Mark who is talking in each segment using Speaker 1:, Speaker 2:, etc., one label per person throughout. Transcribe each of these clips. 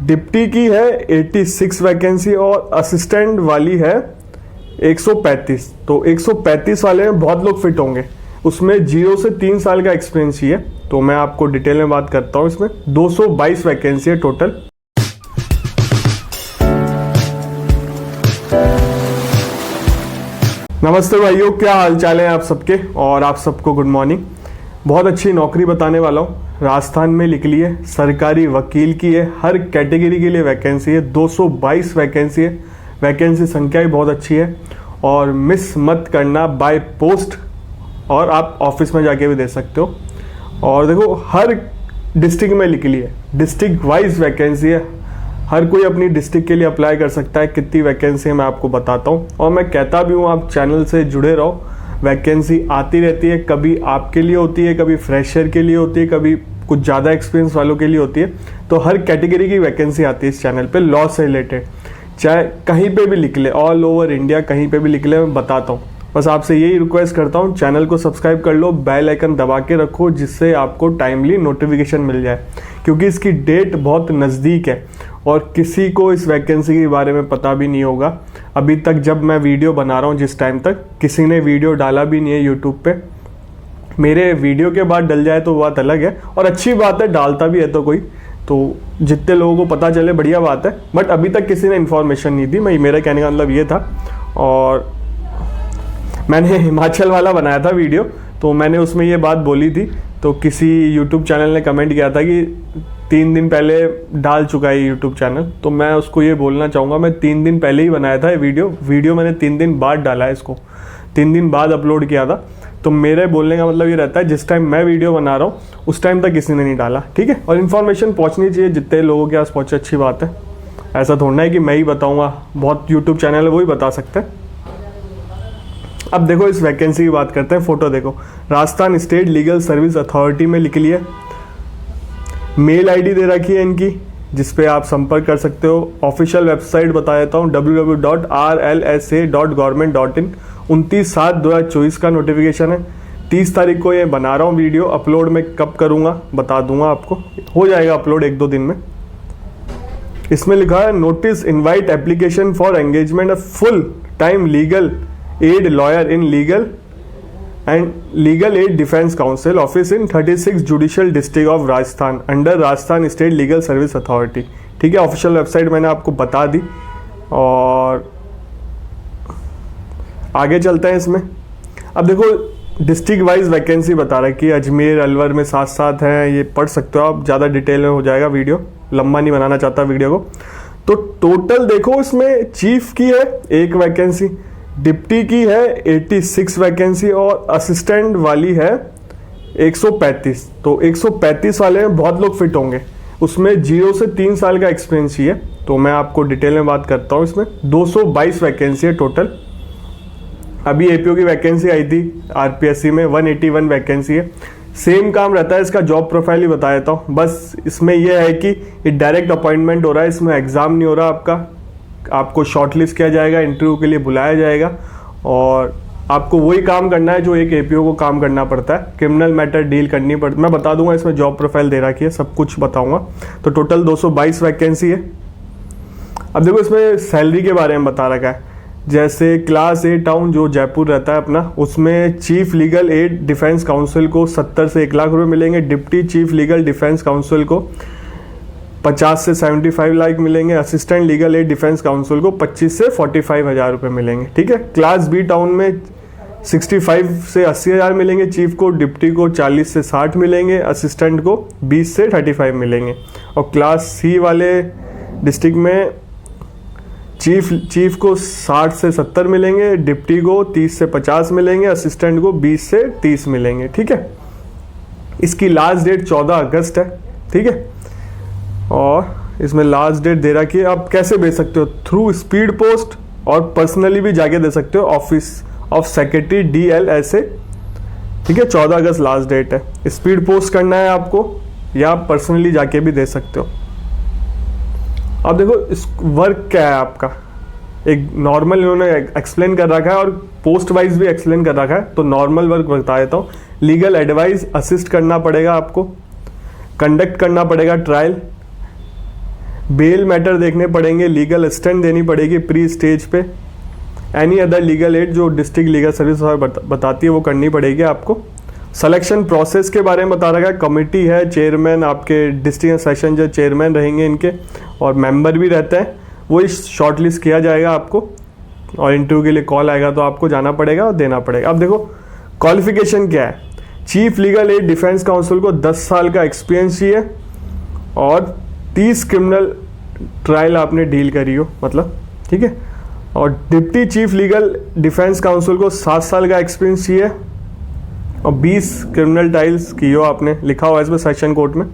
Speaker 1: Deputy की है 86 vacancy और असिस्टेंट वाली है 135। तो 135 वाले में बहुत लोग फिट होंगे, उसमें 0 से 3 साल का एक्सपीरियंस चाहिए। तो मैं आपको डिटेल में बात करता हूँ। इसमें 222 वैकेंसी है टोटल। नमस्ते भाइयों, क्या हाल चाल है आप सबके, और आप सबको गुड मॉर्निंग। बहुत अच्छी नौकरी बताने वाला हूँ। राजस्थान में निकली है, सरकारी वकील की है, हर कैटेगरी के लिए वैकेंसी है। 222 वैकेंसी है, वैकेंसी संख्या भी बहुत अच्छी है। और मिस मत करना, बाय पोस्ट, और आप ऑफिस में जाके भी दे सकते हो। और देखो, हर डिस्ट्रिक्ट में निकली है, डिस्ट्रिक्ट वाइज वैकेंसी है। हर कोई अपनी डिस्ट्रिक्ट के लिए अप्लाई कर सकता है। कितनी वैकेंसी है मैं आपको बताता हूँ, और मैं कहता भी हूँ आप चैनल से जुड़े रहो। वैकेंसी आती रहती है, कभी आपके लिए होती है, कभी फ्रेशर के लिए होती है, कभी कुछ ज़्यादा एक्सपीरियंस वालों के लिए होती है। तो हर कैटेगरी की वैकेंसी आती है इस चैनल पे, लॉ से रिलेटेड, चाहे कहीं पे भी निकले, ऑल ओवर इंडिया कहीं पे भी निकले, मैं बताता हूँ। बस आपसे यही रिक्वेस्ट करता हूँ, चैनल को सब्सक्राइब कर लो, बेल आइकन दबा के रखो, जिससे आपको टाइमली नोटिफिकेशन मिल जाए, क्योंकि इसकी डेट बहुत नज़दीक है और किसी को इस वैकेंसी के बारे में पता भी नहीं होगा। अभी तक जब मैं वीडियो बना रहा हूँ, जिस टाइम तक किसी ने वीडियो डाला भी नहीं है यूट्यूब पे। मेरे वीडियो के बाद डल जाए तो बात अलग है, और अच्छी बात है, डालता भी है तो कोई, तो जितने लोगों को पता चले बढ़िया बात है। बट अभी तक किसी ने इन्फॉर्मेशन नहीं दी। मेरा कहने का मतलब ये था। और मैंने हिमाचल वाला बनाया था वीडियो, तो मैंने उसमें ये बात बोली थी। तो किसी यूट्यूब चैनल ने कमेंट किया था कि 3 दिन पहले डाल चुका है यूट्यूब चैनल। तो मैं उसको ये बोलना चाहूँगा, मैं 3 दिन पहले ही बनाया था ये वीडियो मैंने 3 दिन बाद डाला है, इसको 3 दिन बाद अपलोड किया था। तो मेरे बोलने का मतलब ये रहता है, जिस टाइम मैं वीडियो बना रहा हूँ उस टाइम तक किसी ने नहीं डाला, ठीक है। और इन्फॉर्मेशन पहुँचनी चाहिए, जितने लोगों के पास पहुँचे अच्छी बात है। ऐसा थोड़ा है कि मैं ही बताऊँगा, बहुत यूट्यूब चैनल है वही बता सकते हैं। अब देखो, इस वैकेंसी की बात करते हैं। फोटो देखो, Rajasthan state legal service authority में निकली है। मेल आईडी दे रखी है इनकी, जिसपे आप संपर्क कर सकते हो। ऑफिशियल वेबसाइट बता देता हूँ, www.rlsa.government.in। 29/7/2024 का नोटिफिकेशन है। 30 तारीख को ये बना रहा हूँ वीडियो। अपलोड मैं कब करूँगा बता दूंगा आपको, हो जाएगा अपलोड 1-2 दिन में। इसमें लिखा है, notice invite application for engagement of full time legal aid lawyer in legal aid defence council office in 36 judicial district of Rajasthan under Rajasthan state legal service authority. ठीक है, ऑफिशियल वेबसाइट मैंने आपको बता दी। और आगे चलते हैं इसमें। अब देखो, डिस्ट्रिक्ट वाइज वैकेंसी बता रहा है कि अजमेर, अलवर में 7-7 हैं। ये पढ़ सकते हो आप, ज़्यादा डिटेल में हो जाएगा वीडियो, लंबा नहीं बनाना चाहता वीडियो को। तो टोटल देखो, इसमें चीफ की है 1 वैकेंसी, डिप्टी की है 86 वैकेंसी और असिस्टेंट वाली है 135। तो 135 वाले में बहुत लोग फिट होंगे, उसमें 0 से 3 साल का एक्सपीरियंस चाहिए। तो मैं आपको डिटेल में बात करता हूँ। इसमें 222 वैकेंसी है टोटल। अभी एपीओ की वैकेंसी आई थी आरपीएससी में, 181 वैकेंसी है। सेम काम रहता है, इसका जॉब प्रोफाइल ही बता देता हूँ। बस इसमें यह है कि ये डायरेक्ट अपॉइंटमेंट हो रहा है, इसमें एग्जाम नहीं हो रहा आपको शॉर्टलिस्ट किया जाएगा, इंटरव्यू के लिए बुलाया जाएगा, और आपको वही काम करना है जो एक एपीओ को काम करना पड़ता है। क्रिमिनल मैटर डील करनी पड़ती, मैं बता दूंगा, इसमें जॉब प्रोफाइल दे रखी है, सब कुछ बताऊंगा। तो टोटल 222 वैकेंसी है। अब देखो, इसमें सैलरी के बारे में बता रखा है। जैसे क्लास A टाउन जो जयपुर रहता है अपना, उसमें chief legal aid defence council को 70 से 1 लाख रुपए मिलेंगे। Deputy chief legal defence council को 50 से 75 लाख मिलेंगे। Assistant legal aid defence council को 25 से 45 हज़ार रुपये मिलेंगे, ठीक है। क्लास B टाउन में 65 से 80 हज़ार मिलेंगे चीफ को, डिप्टी को 40 से 60 मिलेंगे, असिस्टेंट को 20 से 35 मिलेंगे। और क्लास C वाले डिस्ट्रिक्ट में चीफ को 60 से 70 मिलेंगे, डिप्टी को 30 से 50 मिलेंगे, असिस्टेंट को 20 से 30 मिलेंगे, ठीक है। इसकी लास्ट डेट 14 अगस्त है, ठीक है। और इसमें लास्ट डेट दे रखी है। आप कैसे भेज सकते हो? थ्रू स्पीड पोस्ट, और पर्सनली भी जाके दे सकते हो, ऑफिस ऑफ सेक्रेटरी DLSA, ठीक है। 14 अगस्त लास्ट डेट है। स्पीड पोस्ट करना है आपको, या पर्सनली जाके भी दे सकते हो। अब देखो, इस वर्क क्या है आपका, एक नॉर्मल इन्होंने एक्सप्लेन कर रखा है और पोस्ट वाइज भी एक्सप्लेन कर रखा है। तो नॉर्मल वर्क बता देता हूँ। लीगल एडवाइस असिस्ट करना पड़ेगा आपको, कंडक्ट करना पड़ेगा ट्रायल, बेल मैटर देखने पड़ेंगे, लीगल असिस्टेंट देनी पड़ेगी प्री स्टेज पे, एनी अदर लीगल एड जो डिस्ट्रिक्ट लीगल सर्विस बताती है वो करनी पड़ेगी आपको। सिलेक्शन प्रोसेस के बारे में बता रखा है, कमेटी है, चेयरमैन आपके डिस्ट्रिक्ट सेशन जो चेयरमैन रहेंगे इनके, और मेंबर भी रहते हैं, वो इस शॉर्ट लिस्ट किया जाएगा आपको, और इंटरव्यू के लिए कॉल आएगा तो आपको जाना पड़ेगा और देना पड़ेगा। अब देखो क्वालिफिकेशन क्या है, chief legal aid defence council को 10 साल का एक्सपीरियंस चाहिए और 30 क्रिमिनल ट्रायल आपने डील करी हो, मतलब ठीक है। और deputy chief legal defence council को 7 साल का एक्सपीरियंस चाहिए और 20 क्रिमिनल ट्रायल्स की हो आपने, लिखा हुआ है इसमें सेशन कोर्ट में।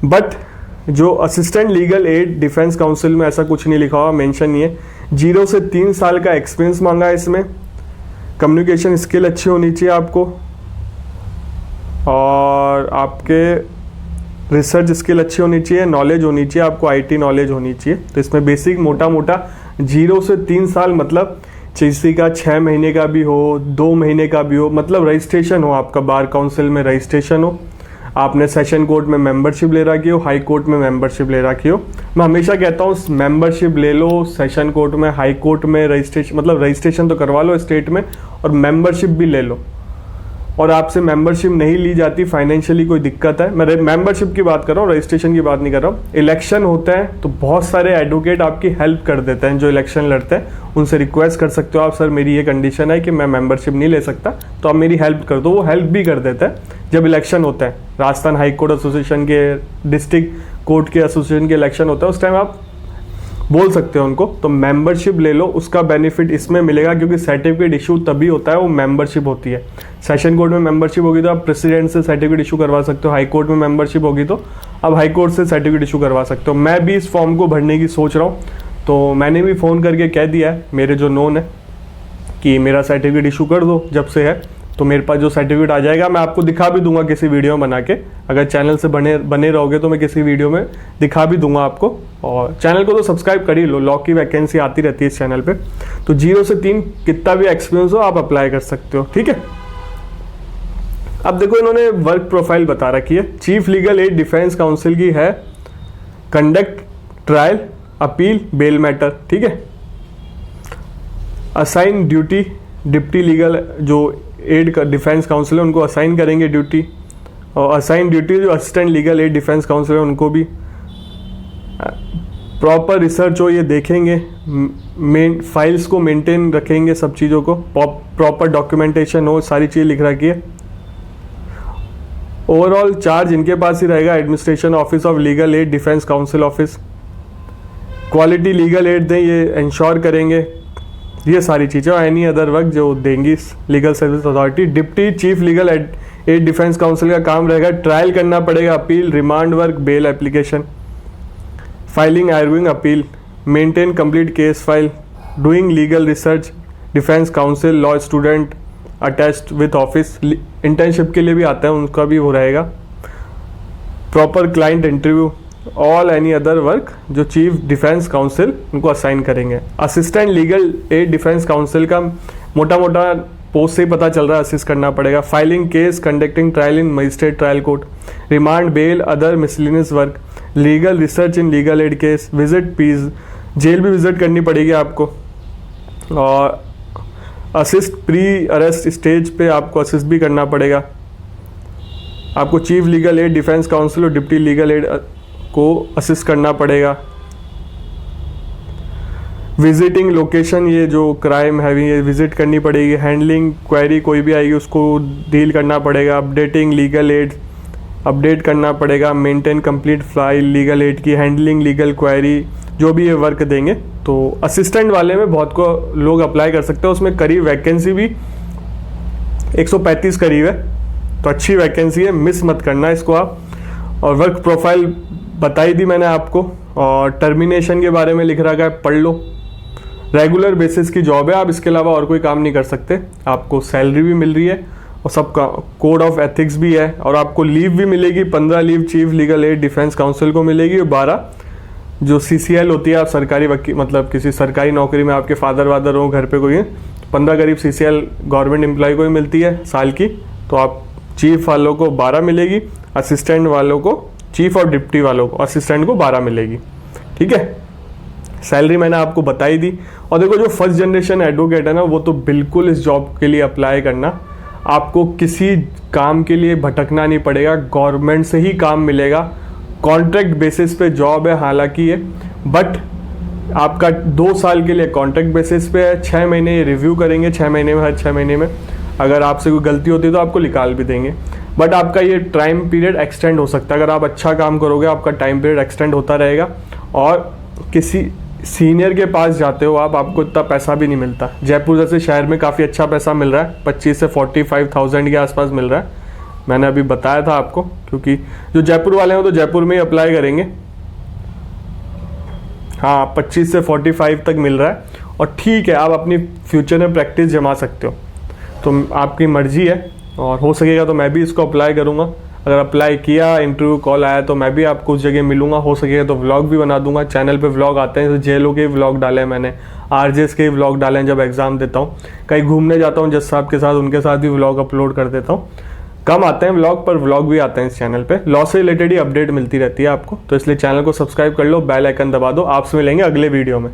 Speaker 1: बट जो assistant legal aid defence council में ऐसा कुछ नहीं लिखा हुआ, मेंशन नहीं है। 0 से 3 साल का एक्सपीरियंस मांगा है इसमें। कम्युनिकेशन स्किल अच्छी होनी चाहिए आपको, और आपके रिसर्च स्किल अच्छी होनी चाहिए, नॉलेज होनी चाहिए आपको, आईटी नॉलेज होनी चाहिए। तो इसमें बेसिक मोटा मोटा 0 से 3 साल, मतलब किसी का 6 महीने का भी हो, 2 महीने का भी हो, मतलब रजिस्ट्रेशन हो आपका, बार काउंसिल में रजिस्ट्रेशन हो, आपने सेशन कोर्ट में मेंबरशिप ले रखी हो, हाई कोर्ट में मेंबरशिप ले रखी हो। मैं हमेशा कहता हूँ मेंबरशिप ले लो, सेशन कोर्ट में, हाई कोर्ट में रजिस्ट्रेशन, मतलब रजिस्ट्रेशन तो करवा लो स्टेट में, और मेंबरशिप भी ले लो। और आपसे मेंबरशिप नहीं ली जाती, फाइनेंशियली कोई दिक्कत है, मैं मेंबरशिप की बात कर रहा हूँ, रजिस्ट्रेशन की बात नहीं कर रहा हूँ। इलेक्शन होते हैं तो बहुत सारे एडवोकेट आपकी हेल्प कर देते हैं, जो इलेक्शन लड़ते हैं उनसे रिक्वेस्ट कर सकते हो आप, सर मेरी ये कंडीशन है कि मैं मेंबरशिप नहीं ले सकता, तो आप मेरी हेल्प कर दो। वो हेल्प भी कर देते हैं जब इलेक्शन होता है। राजस्थान हाई कोर्ट एसोसिएशन के, डिस्ट्रिक्ट कोर्ट के एसोसिएशन के इलेक्शन होता है, उस टाइम आप बोल सकते हो उनको। तो मेंबरशिप ले लो, उसका बेनिफिट इसमें मिलेगा, क्योंकि सर्टिफिकेट इशू तभी होता है वो मेंबरशिप होती है। सेशन कोर्ट में मेंबरशिप होगी तो आप प्रेसिडेंट से सर्टिफिकेट इशू करवा सकते हो, हाई कोर्ट में मेंबरशिप होगी तो आप हाई कोर्ट से सर्टिफिकेट इशू करवा सकते हो। मैं भी इस फॉर्म को भरने की सोच रहा हूँ, तो मैंने भी फ़ोन करके कह दिया है मेरे जो नोन है कि मेरा सर्टिफिकेट इशू कर दो, जब से है तो मेरे पास जो सर्टिफिकेट आ जाएगा मैं आपको दिखा भी दूंगा किसी वीडियो में बना के। अगर चैनल से बने रहोगे तो मैं किसी वीडियो में दिखा भी दूंगा आपको। और चैनल को तो सब्सक्राइब कर ही लो, लॉ की वैकेंसी आती रहती है इस चैनल पे। तो 0 से 3 कितना भी एक्सपीरियंस हो आप अप्लाई कर सकते हो, ठीक है। अब देखो इन्होंने वर्क प्रोफाइल बता रखी है। Chief legal aid defence counsel की है conduct trial, appeal, bail matter, ठीक है। असाइन ड्यूटी, डिप्टी लीगल जो एड का डिफेंस काउंसिल है उनको असाइन करेंगे ड्यूटी, और असाइन ड्यूटी जो assistant legal aid defence counsel है उनको भी। प्रॉपर रिसर्च हो ये देखेंगे, मेन फाइल्स को मेंटेन रखेंगे, सब चीज़ों को प्रॉपर डॉक्यूमेंटेशन हो, सारी चीज़ लिख रखी है। ओवरऑल चार्ज इनके पास ही रहेगा, administration office of legal aid defence council office. Quality legal aid दें ये इंश्योर करेंगे, ये सारी चीज़ें। और एनी अदर वर्क जो देंगी legal service authority. Deputy chief legal aid defence council का काम रहेगा ट्रायल करना पड़ेगा, appeal, remand work, bail application, filing, arguing, appeal, maintain complete case file, doing legal research, defence council, law student attached with office, internship के लिए भी आता है उनका भी वो रहेगा, proper client interview, all any other work जो चीफ डिफेंस काउंसिल उनको असाइन करेंगे। Assistant legal aid defence council का मोटा मोटा पोस्ट से ही पता चल रहा है, असिस्ट करना पड़ेगा। Filing case, conducting trial in magistrate trial court, remand, bail, other miscellaneous work, legal research in legal aid case, visit पीज, जेल भी विजिट करनी पड़ेगी आपको, और असिस्ट प्री अरेस्ट स्टेज पे आपको असिस्ट भी करना पड़ेगा। आपको chief legal aid defence council और डिप्टी लीगल एड को असिस्ट करना पड़ेगा। विजिटिंग लोकेशन, ये जो क्राइम हैवी ये विजिट करनी पड़ेगी। हैंडलिंग क्वेरी कोई भी आएगी उसको डील करना पड़ेगा। अपडेटिंग लीगल एड अपडेट करना पड़ेगा। Maintain complete file legal aid की, हैंडलिंग लीगल क्वेरी, जो भी ये वर्क देंगे। तो असिस्टेंट वाले में बहुत को लोग अप्लाई कर सकते हैं, उसमें करीब वैकेंसी भी 135 करीब है, तो अच्छी वैकेंसी है, मिस मत करना इसको आप। और वर्क प्रोफाइल बताई दी मैंने आपको, और टर्मिनेशन के बारे में लिख रखा है, पढ़ लो। रेगुलर बेसिस की जॉब है, आप इसके अलावा और कोई काम नहीं कर सकते। आपको सैलरी भी मिल रही है और सबका कोड ऑफ एथिक्स भी है, और आपको लीव भी मिलेगी। 15 leave chief legal aid defence council को मिलेगी, और 12 जो CCL होती है, आप सरकारी वकील मतलब किसी सरकारी नौकरी में आपके फादर वादर हो घर पे कोई, 15 करीब CCL गवर्नमेंट एम्प्लॉय को ही मिलती है साल की। तो आप चीफ वालों को 12 मिलेगी, असिस्टेंट वालों को, चीफ और डिप्टी वालों को, असिस्टेंट को 12 मिलेगी। ठीक है, सैलरी मैंने आपको बताई दी। और देखो जो फर्स्ट जनरेशन एडवोकेट है ना, वो तो बिल्कुल इस जॉब के लिए अप्लाई करना। आपको किसी काम के लिए भटकना नहीं पड़ेगा, गवर्नमेंट से ही काम मिलेगा, कॉन्ट्रैक्ट बेसिस पे जॉब है हालांकि ये, बट आपका 2 साल के लिए कॉन्ट्रैक्ट बेसिस पे है। 6 महीने रिव्यू करेंगे, 6 महीने में, हर 6 महीने में अगर आपसे कोई गलती होती है तो आपको निकाल भी देंगे। बट आपका ये टाइम पीरियड एक्सटेंड हो सकता है, अगर आप अच्छा काम करोगे आपका टाइम पीरियड एक्सटेंड होता रहेगा। और किसी सीनियर के पास जाते हो आप, आपको इतना पैसा भी नहीं मिलता। जयपुर जैसे शहर में काफ़ी अच्छा पैसा मिल रहा है, 25 से 45,000 के आसपास मिल रहा है, मैंने अभी बताया था आपको। क्योंकि जो जयपुर वाले हैं तो जयपुर में ही अप्लाई करेंगे। हाँ, 25 से 45 तक मिल रहा है, और ठीक है, आप अपनी फ्यूचर में प्रैक्टिस जमा सकते हो, तो आपकी मर्जी है। और हो सकेगा तो मैं भी इसको अप्लाई करूँगा। अगर अप्लाई किया, इंटरव्यू कॉल आया, तो मैं भी आपको उस जगह मिलूंगा। हो सकेगा तो व्लॉग भी बना दूंगा। चैनल पे व्लॉग आते हैं, तो जेलों के व्लॉग डाले हैं मैंने, आरजेएस के व्लॉग डाले हैं जब एग्जाम देता हूँ। कहीं घूमने जाता हूँ जज साहब के साथ, उनके साथ भी व्लॉग अपलोड कर देता हूँ। कम आते हैं व्लॉग, पर व्लॉग भी आते हैं इस चैनल पे। लॉ से रिलेटेड ही अपडेट मिलती रहती है आपको, तो इसलिए चैनल को सब्सक्राइब कर लो, बेल आइकन दबा दो। आपसे मिलेंगे अगले वीडियो में।